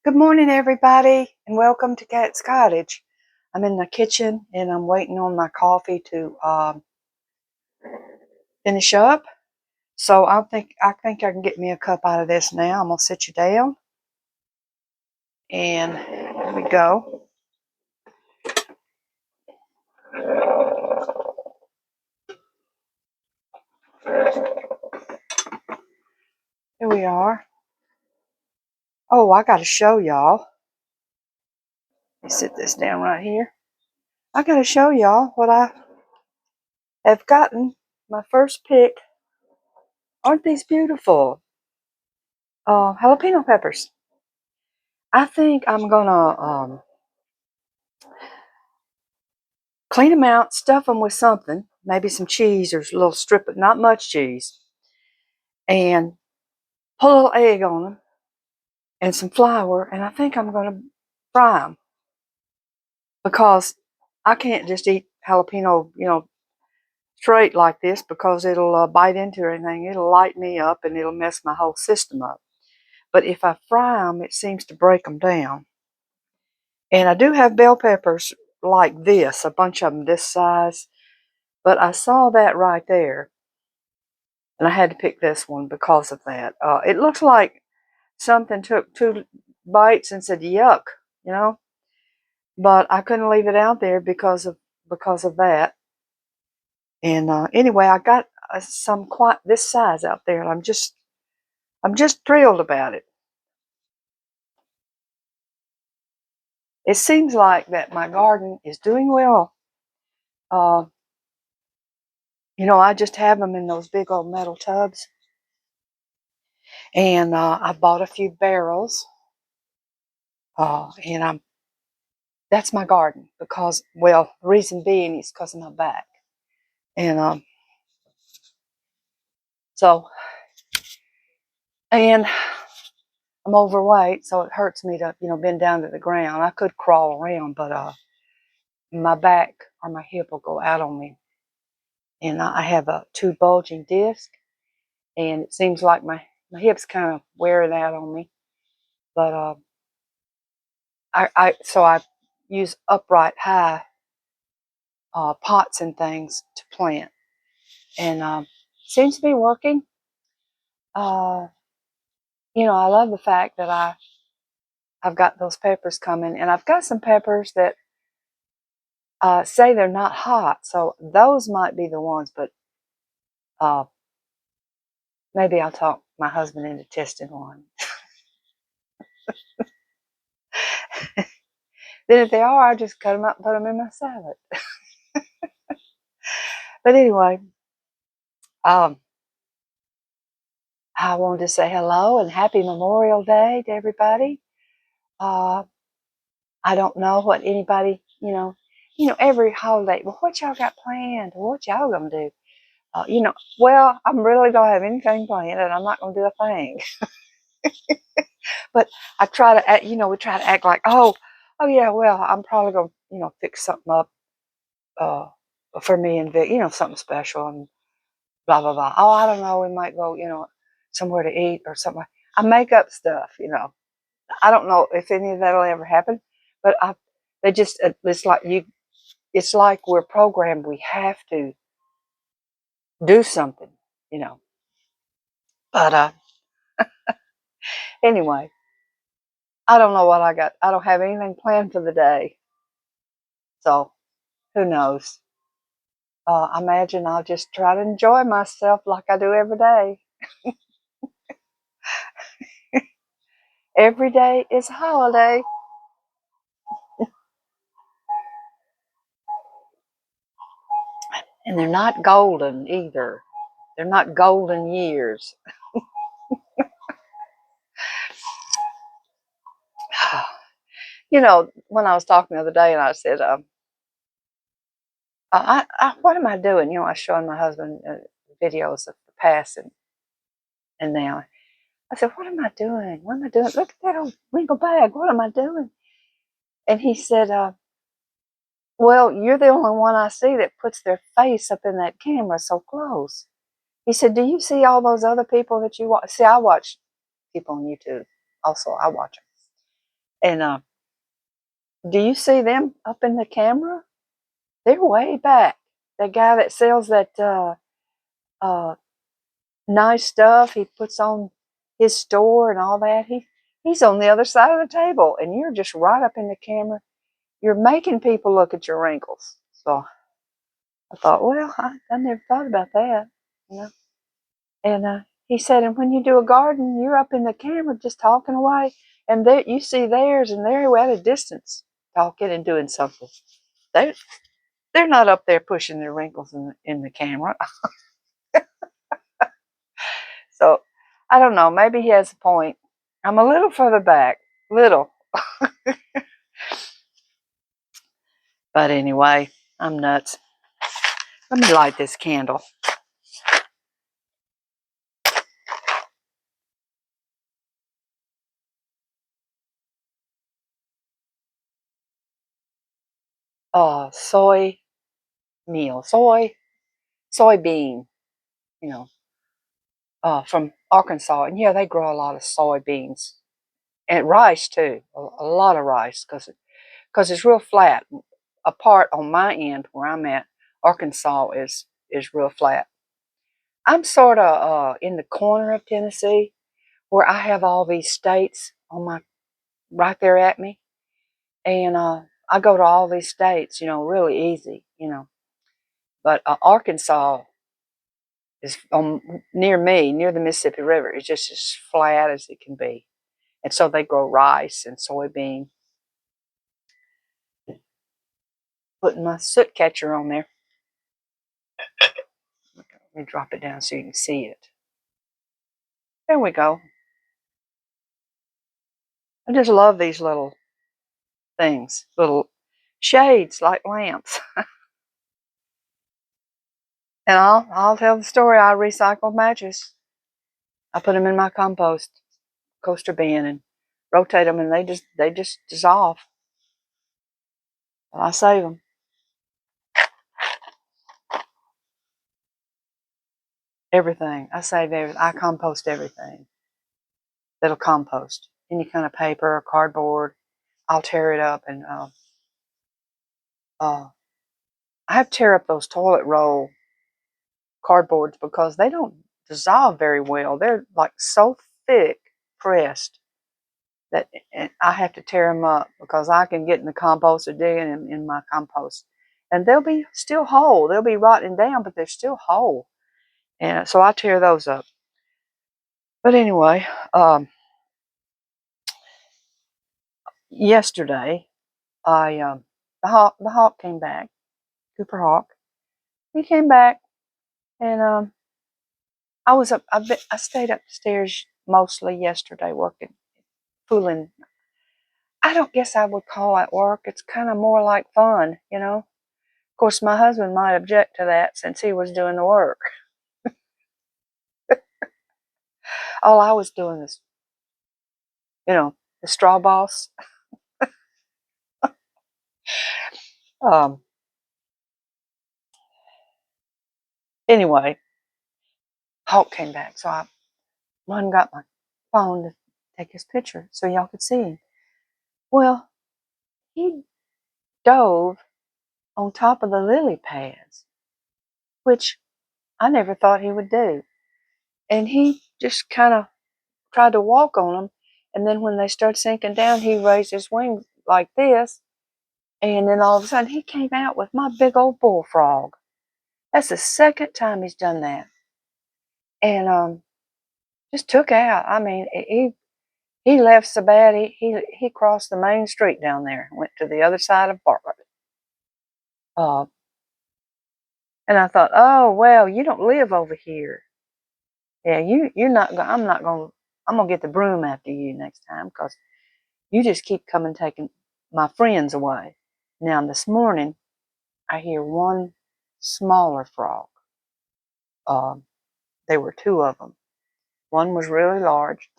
Good morning, everybody, and welcome to Cat's Cottage. I'm in the kitchen and I'm waiting on my coffee to finish up. So I think I can get me a cup out of this now. I'm gonna sit you down, and here we go. Here we are. Oh, I got to show y'all. Let me sit this down right here. I got to show y'all what I have gotten. My first pick. Aren't these beautiful? Jalapeno peppers. I think I'm gonna clean them out, stuff them with something, maybe some cheese or a little strip of, not much cheese, and put a little egg on them and some flour, and I think I'm going to fry them because I can't just eat jalapeno, straight like this because it'll bite into everything. It'll light me up and it'll mess my whole system up. But if I fry them, it seems to break them down. And I do have bell peppers like this, a bunch of them this size, but I saw that right there. And I had to pick this one because of that. It looks like something took two bites and said yuck, you know. But I couldn't leave it out there because of that. And anyway, I got some quite this size out there, and I'm just thrilled about it. It seems like that my garden is doing well. Uh, I just have them in those big old metal tubs, and I bought a few barrels, and that's my garden because, well, the reason being is because of my back. And so, and I'm overweight, so it hurts me to, bend down to the ground. I could crawl around, but my back or my hip will go out on me. And I have two bulging discs, and it seems like my hip's kind of wearing out on me. But I use upright high pots and things to plant, and seems to be working. Uh, I love the fact that I've got those peppers coming, and I've got some peppers that say they're not hot, so those might be the ones. But uh, maybe I'll talk my husband into testing one. Then if they are, I'll just cut them up and put them in my salad. But anyway, um, I wanted to say hello and happy Memorial Day to everybody. Uh, I don't know what anybody, every holiday. Well, what y'all got planned? What y'all gonna do? Well, I'm really don't have anything planned, and I'm not gonna do a thing. But I try to, we try to act like, oh yeah, well, I'm probably gonna, fix something up, uh, for me and Vic, something special and blah blah blah. Oh, I don't know, we might go, somewhere to eat or something. I make up stuff. I don't know if any of that'll ever happen, but they just, it's like we're programmed. We have to do something, you know. But anyway, I don't know what I got. I don't have anything planned for the day, so who knows? I imagine I'll just try to enjoy myself like I do every day. Every day is a holiday. And they're not golden either. They're not golden years. When I was talking the other day and I said, what am I doing? I was showing my husband videos of the past and now. I said, what am I doing? What am I doing? Look at that old wrinkle bag. What am I doing? And he said, well, you're the only one I see that puts their face up in that camera so close. He said, do you see all those other people that you watch? See, I watch people on YouTube also. I watch them. And do you see them up in the camera? They're way back. The guy that sells that uh, nice stuff he puts on his store and all that, he's on the other side of the table, and you're just right up in the camera. You're making people look at your wrinkles. So I thought, well, I never thought about that, you know. And he said, and when you do a garden, you're up in the camera just talking away, and there you see theirs, and they're at a distance talking and doing something. They they're not up there pushing their wrinkles in the camera. So I don't know. Maybe he has a point. I'm a little further back, little, but anyway, I'm nuts. Let me light this candle. Soy meal, soybean, you know, from Arkansas, and yeah, they grow a lot of soybeans and rice too, a lot of rice because it's real flat. A part on my end where I'm at, Arkansas is real flat. I'm sort of in the corner of Tennessee where I have all these states on my right there at me, and I go to all these states, really easy, But Arkansas is near me, near the Mississippi River. It's just as flat as it can be, and so they grow rice and soybean. Putting my soot catcher on there. Let me drop it down so you can see it. There we go. I just love these little things, little shades like lamps. And I'll tell the story. I recycle matches. I put them in my compost coaster bin and rotate them, and they just dissolve. I save them. Everything. I save everything. I compost everything that'll compost. Any kind of paper or cardboard. I'll tear it up and I have to tear up those toilet roll cardboards because they don't dissolve very well. They're like so thick pressed that I have to tear them up because I can get in the compost or digging in my compost, and they'll be still whole. They'll be rotting down, but they're still whole, and so I tear those up. But anyway, yesterday I the hawk came back, Cooper Hawk. He came back, and I was up. I stayed upstairs mostly yesterday working, fooling. I don't guess I would call it work. It's kind of more like fun. Of course, my husband might object to that since he was doing the work. All I was doing is, the straw boss. Um, anyway, Hawk came back, so I run got my phone to take his picture so y'all could see him. Well, he dove on top of the lily pads, which I never thought he would do. And he just kind of tried to walk on them, and then when they started sinking down, he raised his wings like this, and then all of a sudden he came out with my big old bullfrog. That's the second time he's done that, and just took out. I mean, he left so bad he crossed the main street down there, went to the other side of Bartlett. Uh, and I thought, oh well, you don't live over here. Yeah, you're not. I'm not going. I'm gonna get the broom after you next time because you just keep coming taking my friends away. Now this morning I hear one smaller frog. Um, there were two of them. One was really large,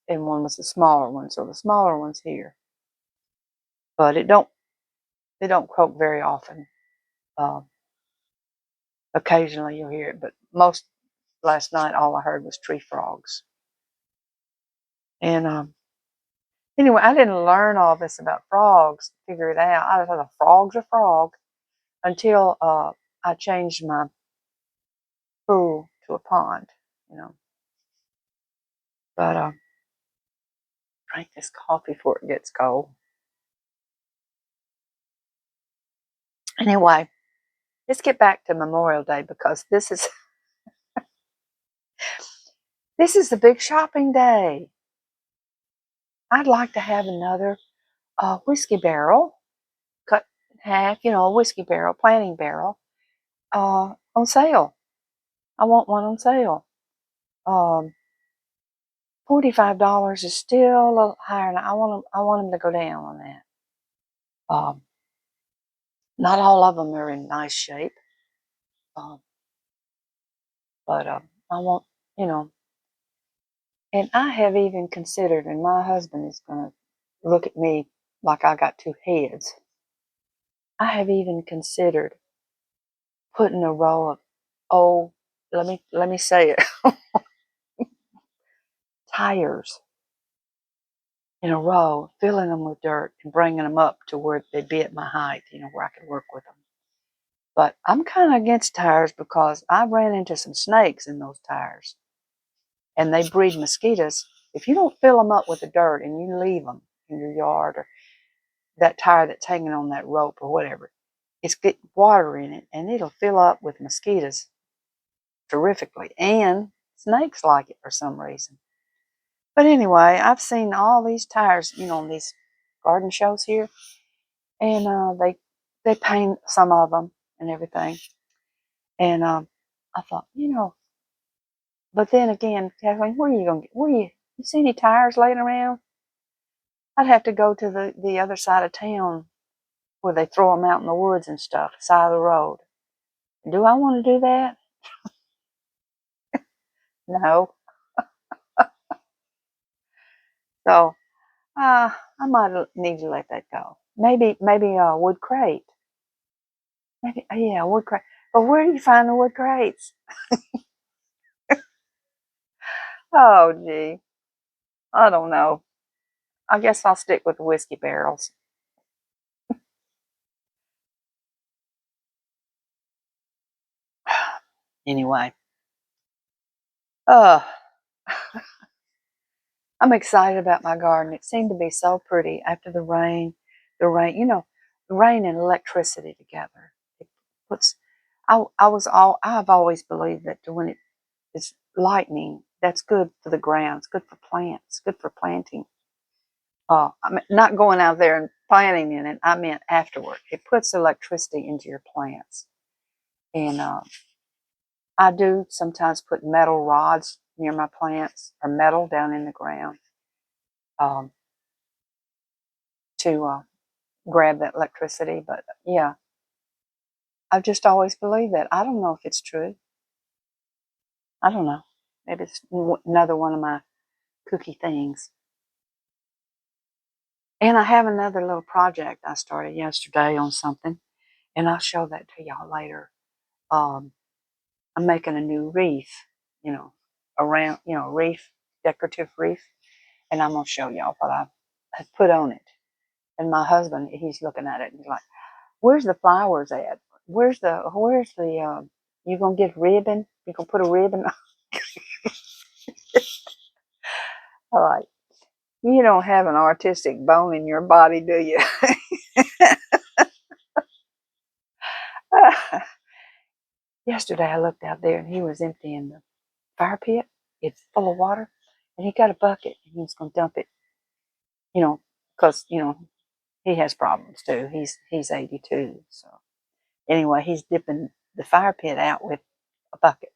and one was the smaller one. So the smaller one's here, but they don't croak very often. Uh, Occasionally you'll hear it, but most last night all I heard was tree frogs. And Anyway, I didn't learn all this about frogs, figure it out. I thought a frog's a frog until I changed my pool to a pond, you know. But drink this coffee before it gets cold. Anyway, let's get back to Memorial Day because this is the big shopping day. I'd like to have another whiskey barrel cut in half, you know, a whiskey barrel, planting barrel, on sale. I want one on sale. $45 is still a little higher, and I want them to go down on that. Not all of them are in nice shape, um, but I want, you know, and I have even considered, and my husband is going to look at me like I got two heads. I have even considered putting a row of old, let me say it, tires in a row, filling them with dirt and bringing them up to where they'd be at my height, you know, where I could work with them. But I'm kind of against tires because I ran into some snakes in those tires, and they breed mosquitoes. If you don't fill them up with the dirt and you leave them in your yard, or that tire that's hanging on that rope or whatever, it's got water in it and it'll fill up with mosquitoes terrifically. And snakes like it for some reason. But anyway, I've seen all these tires, you know, on these garden shows here, and they paint some of them and everything. And I thought, you know, but then again, Kathleen, where are you going to get, you see any tires laying around? I'd have to go to the other side of town where they throw them out in the woods and stuff, side of the road. Do I want to do that? No. So I might need to let that go. Maybe a wood crate. Maybe, yeah, wood crate. But where do you find the wood crates? Oh, gee. I don't know. I guess I'll stick with the whiskey barrels. Anyway. Uh, I'm excited about my garden. It seemed to be so pretty after the rain. The rain, you know, the rain and electricity together. It puts. I've always believed that when it's lightning, that's good for the ground. It's good for plants. Good for planting. I mean, not going out there and planting in it. I meant afterward. It puts electricity into your plants, and I do sometimes put metal rods near my plants or metal down in the ground, um, to grab that electricity. But yeah, I've just always believed that. I don't know if it's true. I don't know. Maybe it's another one of my kooky things. And I have another little project I started yesterday on something, and I'll show that to y'all later. Um, I'm making a new wreath, you know, around, you know, wreath, decorative wreath, and I'm gonna show y'all what I have put on it. And my husband, he's looking at it and he's like, "Where's the flowers at? Where's the you gonna get ribbon? You gonna put a ribbon?" I'm like, you don't have an artistic bone in your body, do you? Yesterday I looked out there and he was emptying the fire pit. It's full of water, and he got a bucket and he was gonna dump it. You know, because you know he has problems too. He's 82, so anyway, he's dipping the fire pit out with a bucket.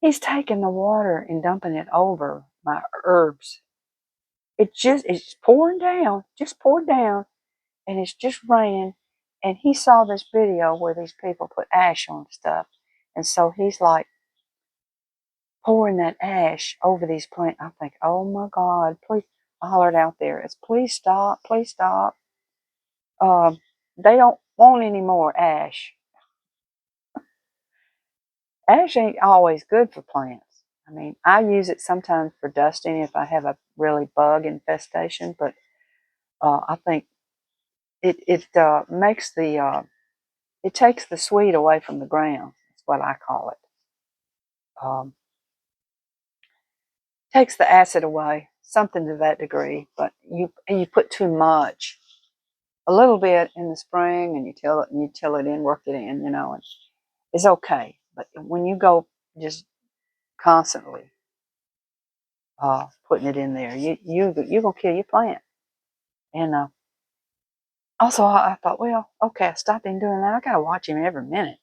He's taking the water and dumping it over my herbs. It's pouring down, just poured down, and it's just raining. And he saw this video where these people put ash on stuff, and so he's like pouring that ash over these plants. I think, oh my God, please! I hollered out there, "It's please stop, please stop." They don't want any more ash. Ash ain't always good for plants. I mean, I use it sometimes for dusting if I have a really bug infestation, but I think it makes it takes the sweet away from the ground. That's what I call it. Um, takes the acid away, something to that degree. But you put too much, a little bit in the spring, and you till it in, work it in, and it's okay. But when you go just constantly putting it in there, you gonna kill your plant. And also, I thought, well, okay, I stopped him doing that. I gotta watch him every minute.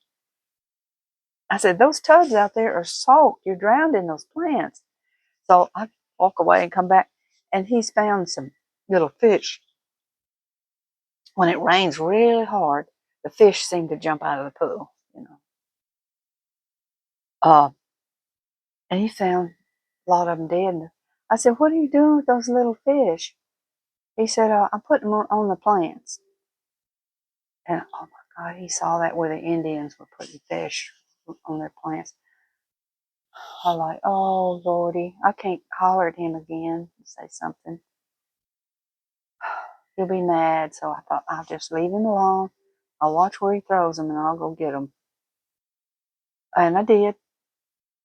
I said, those tubs out there are salt. You're drowned in those plants. So I walk away and come back, and he's found some little fish. When it rains really hard, the fish seem to jump out of the pool. Uh, and he found a lot of them dead. And I said, what are you doing with those little fish? He said, I'm putting them on the plants. And oh my God, he saw that where the Indians were putting fish on their plants. I was like, oh Lordy, I can't holler at him again and say something. He'll be mad. So I thought I'll just leave him alone. I'll watch where he throws them and I'll go get them. And I did.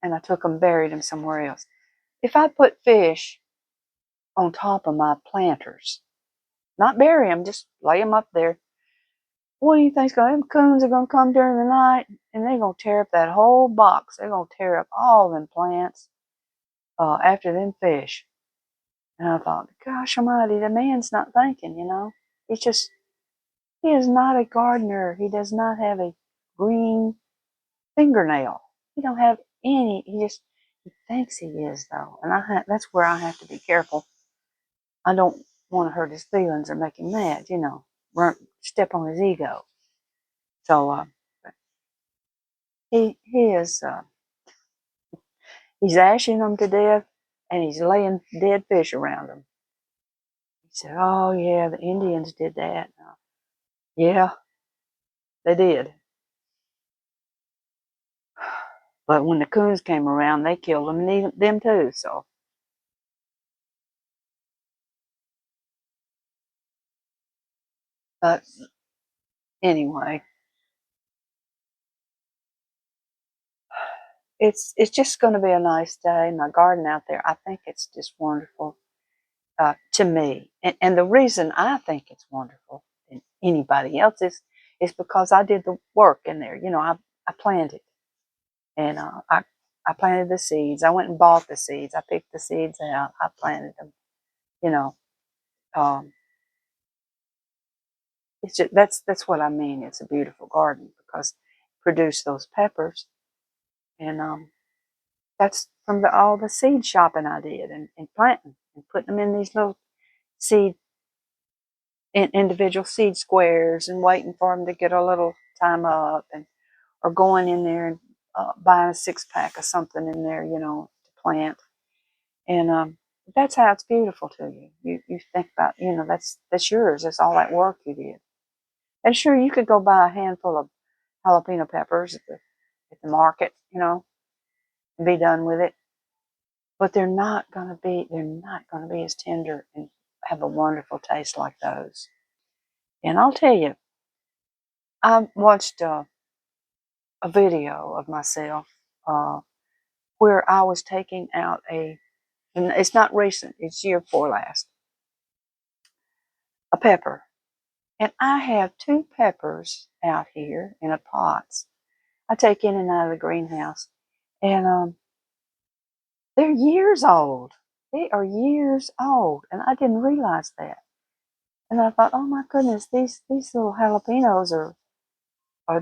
And I took them, buried them somewhere else. If I put fish on top of my planters, not bury them, just lay them up there, what do you think's going to happen? Coons are going to come during the night and they're going to tear up that whole box. They're going to tear up all them plants after them fish. And I thought, gosh almighty, the man's not thinking. He's just, he is not a gardener. He does not have a green fingernail. He don't have any. He thinks he is though. And that's where I have to be careful. I don't want to hurt his feelings or make him mad, step on his ego. So he is he's ashing them to death, and he's laying dead fish around them. He said, "Oh yeah, the Indians did that." Yeah, they did. But when the coons came around, they killed them too. So, but anyway, it's just going to be a nice day. My garden out there, I think it's just wonderful to me. And the reason I think it's wonderful than anybody else is because I did the work in there. I planted, and I planted the seeds. I went and bought the seeds. I picked the seeds out. I planted them. You know, um, it's just, that's what I mean. It's a beautiful garden because it produced those peppers, and that's from all the seed shopping I did and planting and putting them in these little seed individual seed squares and waiting for them to get a little time up, and or going in there and buying a 6-pack of something in there, to plant. And that's how it's beautiful to you. You think about, that's yours. That's all that work you did. And sure, you could go buy a handful of jalapeno peppers at the market, and be done with it. But they're not gonna be as tender and have a wonderful taste like those. And I'll tell you, I watched a video of myself uh, where I was taking out and it's not recent, it's year before last, a pepper. And I have 2 peppers out here in a pots. I take in and out of the greenhouse. And they're years old. They are years old. And I didn't realize that. And I thought, oh my goodness, these little jalapenos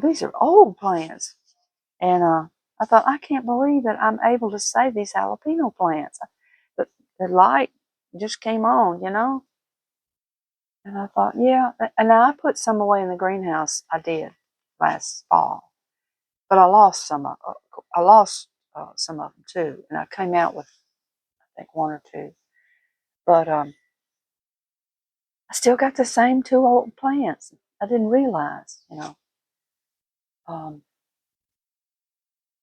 these are old plants. And I thought, I can't believe that I'm able to save these jalapeno plants. The light just came on. And I thought, yeah. And I put some away in the greenhouse. I did last fall, but I lost some. I lost some of them too, and I came out with I think 1 or 2. But I still got the same 2 old plants. I didn't realize. Um,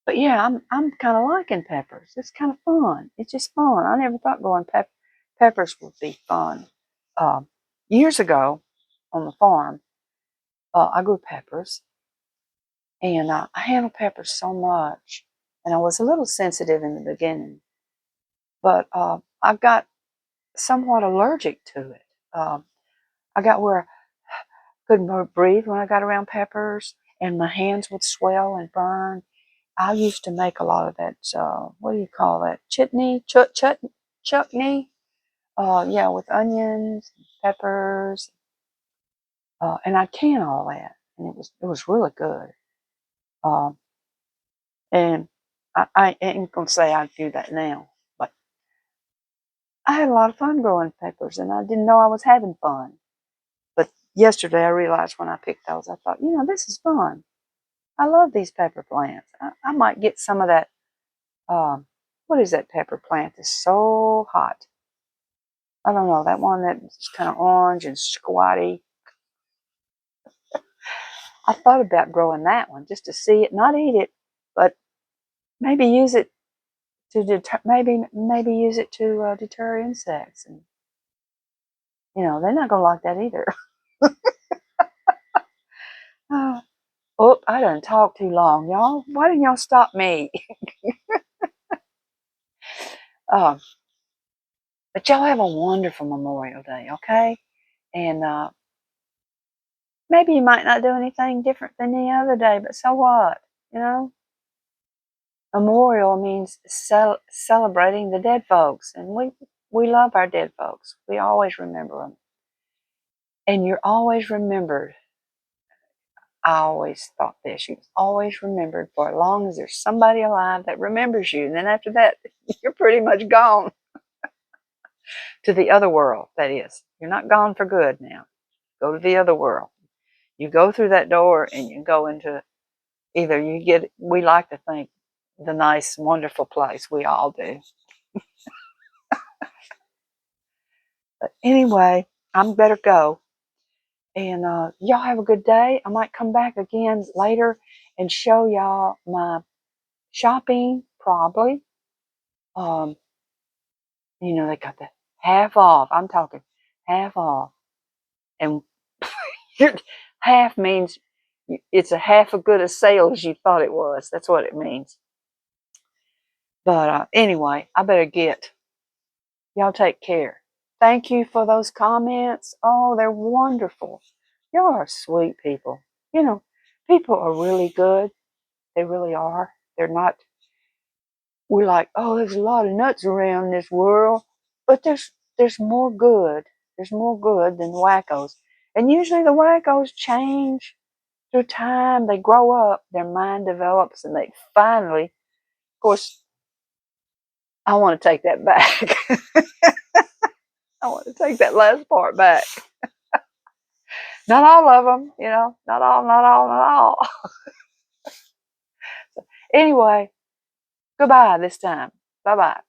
But yeah, I'm kind of liking peppers. It's kind of fun. It's just fun. I never thought growing peppers would be fun. Years ago, on the farm, I grew peppers, and I handled peppers so much, and I was a little sensitive in the beginning, but I got somewhat allergic to it. I got where I couldn't breathe when I got around peppers, and my hands would swell and burn. I used to make a lot of that. What do you call that? Chutney. Yeah, with onions, peppers, and I'd can all that, and it was really good. Um, and I ain't gonna say I do that now, but I had a lot of fun growing peppers, and I didn't know I was having fun. But yesterday I realized when I picked those, I thought, this is fun. I love these pepper plants. I might get some of that. What is that pepper plant that's so hot? I don't know, that one that's kind of orange and squatty. I thought about growing that one just to see it, not eat it, but maybe use it to maybe use it to deter insects, and they're not gonna like that either. Oh, I done talked too long, y'all. Why didn't y'all stop me? um, but y'all have a wonderful Memorial Day, okay? And maybe you might not do anything different than any other day, but so what? You know, memorial means celebrating the dead folks, and we love our dead folks. We always remember them, and you're always remembered. I always thought this: you're always remembered for as long as there's somebody alive that remembers you, and then after that, you're pretty much gone to the other world. That is, you're not gone for good now. Go to the other world. You go through that door, and you go into either you get. We like to think the nice, wonderful place. We all do. But anyway, I'm better go. And y'all have a good day. I might come back again later and show y'all my shopping, probably. Um, they got the half off. I'm talking half off. And half means it's a half as good a sale as you thought it was. That's what it means. But anyway, I better get. Y'all take care. Thank you for those comments. Oh, they're wonderful. Y'all are sweet people. People are really good. They really are. They're not. We're like, oh, there's a lot of nuts around this world, but there's more good. There's more good than wackos. And usually the wackos change through time. They grow up, their mind develops, and they finally, of course, I want to take that back. I want to take that last part back. Not all of them, not all, not all, not all. Anyway, goodbye this time. Bye bye.